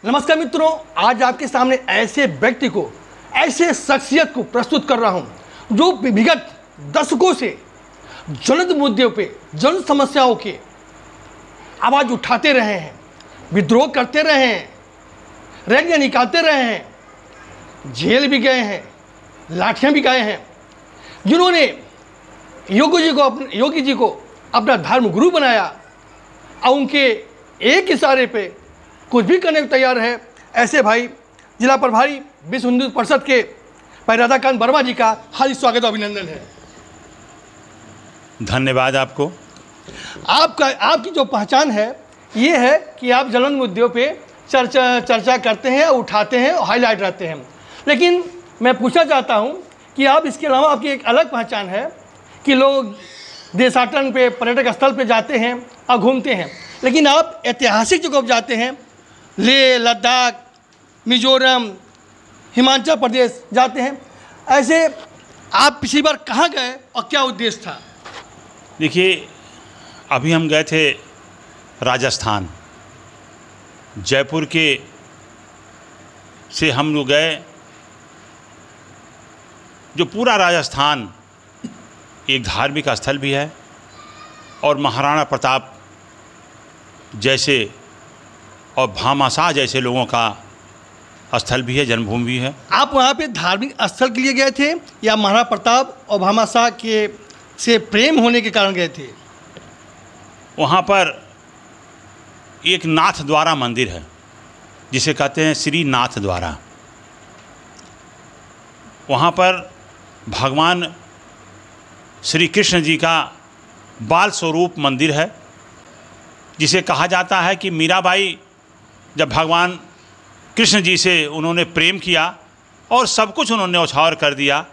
नमस्कार मित्रों, आज आपके सामने ऐसे व्यक्ति को, ऐसे शख्सियत को प्रस्तुत कर रहा हूं जो विगत दशकों से ज्वलंत मुद्दों पे, जन समस्याओं के आवाज़ उठाते रहे हैं, विद्रोह करते रहे हैं, रैलियां निकालते रहे हैं, जेल भी गए हैं, लाठियां भी गए हैं, जिन्होंने योगी जी को अपना धर्म गुरु बनाया और उनके एक इशारे पे कुछ भी करने को तैयार है। ऐसे भाई जिला प्रभारी विश्व हिंदू परिषद के भाई राधाकांत वर्मा जी का हार्दिक स्वागत और अभिनंदन है। धन्यवाद आपको। आपकी जो पहचान है ये है कि आप ज्वलंत मुद्दों पे चर्चा करते हैं, उठाते हैं और हाईलाइट रहते हैं। लेकिन मैं पूछना चाहता हूं कि आप इसके अलावा आपकी एक अलग पहचान है कि लोग देशाटन पे, पर्यटक स्थल पे जाते हैं और घूमते हैं, लेकिन आप ऐतिहासिक जगह पर जाते हैं, लेह, लद्दाख, मिजोरम, हिमाचल प्रदेश जाते हैं। ऐसे आप पिछली बार कहाँ गए और क्या उद्देश्य था? देखिए, अभी हम गए थे राजस्थान, जयपुर के से हम लोग गए। जो पूरा राजस्थान एक धार्मिक स्थल भी है और महाराणा प्रताप जैसे और भामाशाह जैसे लोगों का स्थल भी है, जन्मभूमि भी है। आप वहाँ पे धार्मिक स्थल के लिए गए थे या महाराणा प्रताप और भामाशाह के से प्रेम होने के कारण गए थे? वहाँ पर एक नाथ द्वारा मंदिर है जिसे कहते हैं श्री नाथ द्वारा। वहाँ पर भगवान श्री कृष्ण जी का बाल स्वरूप मंदिर है, जिसे कहा जाता है कि मीराबाई जब भगवान कृष्ण जी से उन्होंने प्रेम किया और सब कुछ उन्होंने न्यौछावर कर दिया,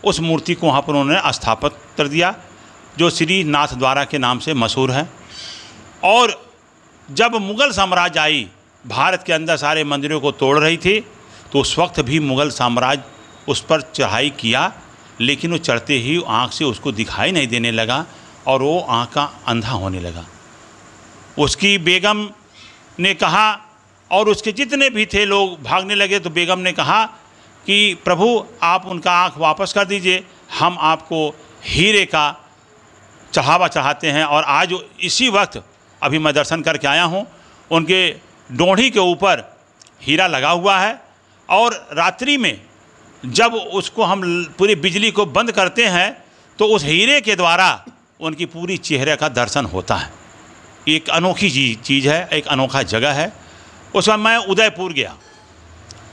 उस मूर्ति को वहाँ पर उन्होंने स्थापित कर दिया जो श्री नाथ द्वारा के नाम से मशहूर है। और जब मुग़ल साम्राज्य आई, भारत के अंदर सारे मंदिरों को तोड़ रही थी, तो उस वक्त भी मुग़ल साम्राज्य उस पर चढ़ाई किया, लेकिन वो चढ़ते ही आँख से उसको दिखाई नहीं देने लगा और वो आँख का अंधा होने लगा। उसकी बेगम ने कहा और उसके जितने भी थे लोग भागने लगे, तो बेगम ने कहा कि प्रभु आप उनका आँख वापस कर दीजिए, हम आपको हीरे का चढ़ावा चढ़ाते हैं। और आज इसी वक्त अभी मैं दर्शन करके आया हूँ, उनके डोंढी के ऊपर हीरा लगा हुआ है और रात्रि में जब उसको हम पूरी बिजली को बंद करते हैं तो उस हीरे के द्वारा उनकी पूरी चेहरे का दर्शन होता है। एक अनोखी चीज़ है, एक अनोखा जगह है। उस बाद मैं उदयपुर गया।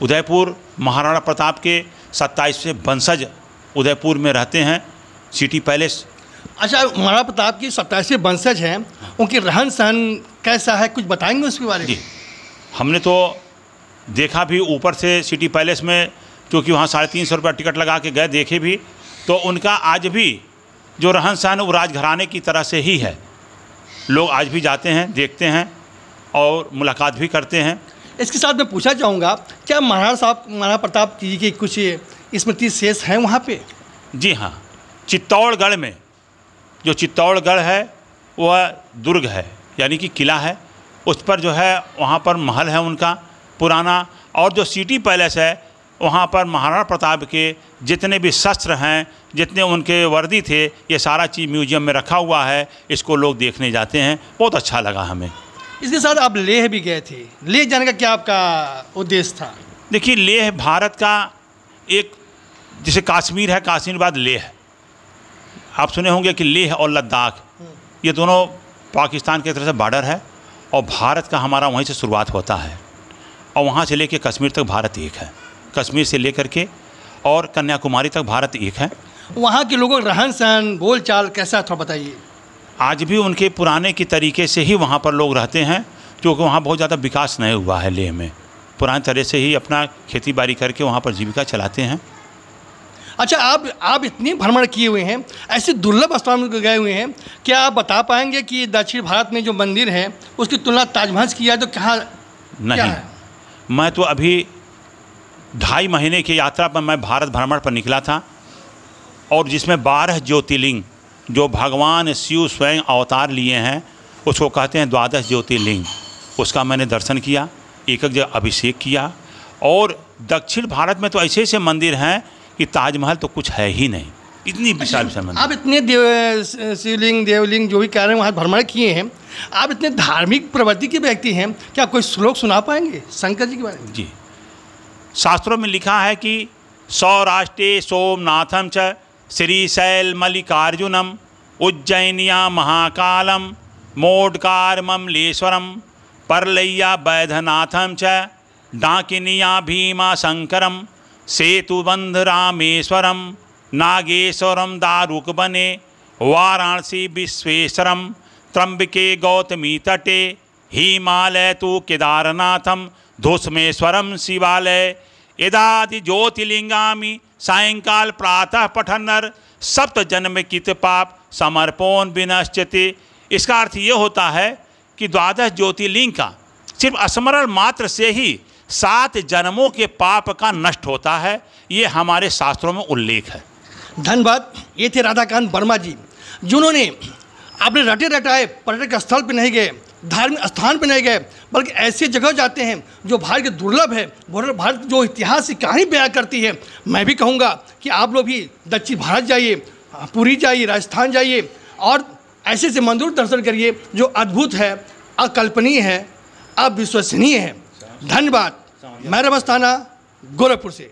उदयपुर महाराणा प्रताप के 27वें वंशज उदयपुर में रहते हैं, सिटी पैलेस। अच्छा, महाराणा प्रताप की 27वें वंशज हैं, उनके रहन सहन कैसा है, कुछ बताएंगे उसके बारे में? जी, हमने तो देखा भी ऊपर से सिटी पैलेस में, क्योंकि वहाँ 350 रुपये टिकट लगा के गए, देखे भी, तो उनका आज भी जो रहन सहन वो राजघराने की तरह से ही है। लोग आज भी जाते हैं, देखते हैं और मुलाकात भी करते हैं। इसके साथ मैं पूछना चाहूँगा, क्या महाराणा प्रताप जी की कुछ स्मृति शेष हैं वहाँ पे? जी हाँ, चित्तौड़गढ़ में जो चित्तौड़गढ़ है वह दुर्ग है, यानी कि किला है। उस पर जो है वहाँ पर महल है उनका पुराना, और जो सिटी पैलेस है वहाँ पर महाराणा प्रताप के जितने भी शस्त्र हैं, जितने उनके वर्दी थे, ये सारा चीज़ म्यूजियम में रखा हुआ है। इसको लोग देखने जाते हैं, बहुत अच्छा लगा हमें। इसके साथ आप लेह भी गए थे। लेह जाने का क्या आपका उद्देश्य था? देखिए, लेह भारत का एक, जैसे कश्मीर है, कश्मीर बाद लेह। आप सुने होंगे कि लेह और लद्दाख ये दोनों पाकिस्तान की तरफ से बॉर्डर है और भारत का हमारा वहीं से शुरुआत होता है और वहाँ से लेकर कश्मीर तक भारत एक है। कश्मीर से लेकर के और कन्याकुमारी तक भारत एक है। वहाँ के लोगों का रहन सहन, बोल चाल कैसा था बताइए? आज भी उनके पुराने की तरीके से ही वहाँ पर लोग रहते हैं, क्योंकि वहाँ बहुत ज़्यादा विकास नहीं हुआ है। लेह में पुराने तरह से ही अपना खेती बाड़ी करके वहाँ पर जीविका चलाते हैं। अच्छा, आप इतने भ्रमण किए हुए हैं, ऐसे दुर्लभ स्थान में गए हुए हैं, क्या आप बता पाएंगे कि दक्षिण भारत में जो मंदिर है उसकी तुलना ताजमहल की है तो कहाँ नहीं? मैं तो अभी 2.5 महीने की यात्रा पर मैं भारत भ्रमण पर निकला था, और जिसमें 12 ज्योतिर्लिंग जो भगवान शिव स्वयं अवतार लिए हैं उसको कहते हैं द्वादश ज्योतिर्लिंग। उसका मैंने दर्शन किया एक एक जगह अभिषेक किया। और दक्षिण भारत में तो ऐसे ऐसे मंदिर हैं कि ताजमहल तो कुछ है ही नहीं, इतनी विशाल विशाल मंदिर। आप इतने शिवलिंग देवलिंग जो भी कह रहे हैं वहाँ भ्रमण किए हैं, आप इतने धार्मिक प्रवृत्ति के व्यक्ति हैं, क्या कोई श्लोक सुना पाएंगे शंकर जी के बारे में? जी, शास्त्रों में लिखा है कि सौराष्ट्रे सोमनाथम च श्रीशैल मल्लिकार्जुनम उज्जैनिया महाकालम मोडकारमलेश्वरम परलैया वैद्यनाथम च डाकिनिया भीमा शंकरम सेतुबंध रामेश्वरम नागेश्वरम दारुकबने वाराणसी विश्वेश्वरम त्र्यंबके गौतमी तटे हिमालय तु केदारनाथम धूष्मेश्वरम शिवालय यदादि ज्योतिर्लिंगामि सायंकाल प्रातः पठन्नर सप्त जन्म कित पाप समर्पण विनश्यते। इसका अर्थ ये होता है कि द्वादश ज्योतिर्लिंग का सिर्फ स्मरण मात्र से ही 7 जन्मों के पाप का नष्ट होता है। ये हमारे शास्त्रों में उल्लेख है। धन्यवाद। ये थे राधाकांत वर्मा जी, जिन्होंने अपने रटे रटाए पर्यटक स्थल पर नहीं गए, धार्मिक स्थान पर नहीं गए, बल्कि ऐसी जगह जाते हैं जो भारत के दुर्लभ है, भारत जो इतिहास की कहानी बयां करती है। मैं भी कहूँगा कि आप लोग भी दक्षिण भारत जाइए, पुरी जाइए, राजस्थान जाइए और ऐसे ऐसे मंदिर दर्शन करिए जो अद्भुत है, अकल्पनीय है, अविश्वसनीय है। धन्यवाद। मैं रमस्ताना, गोरखपुर से।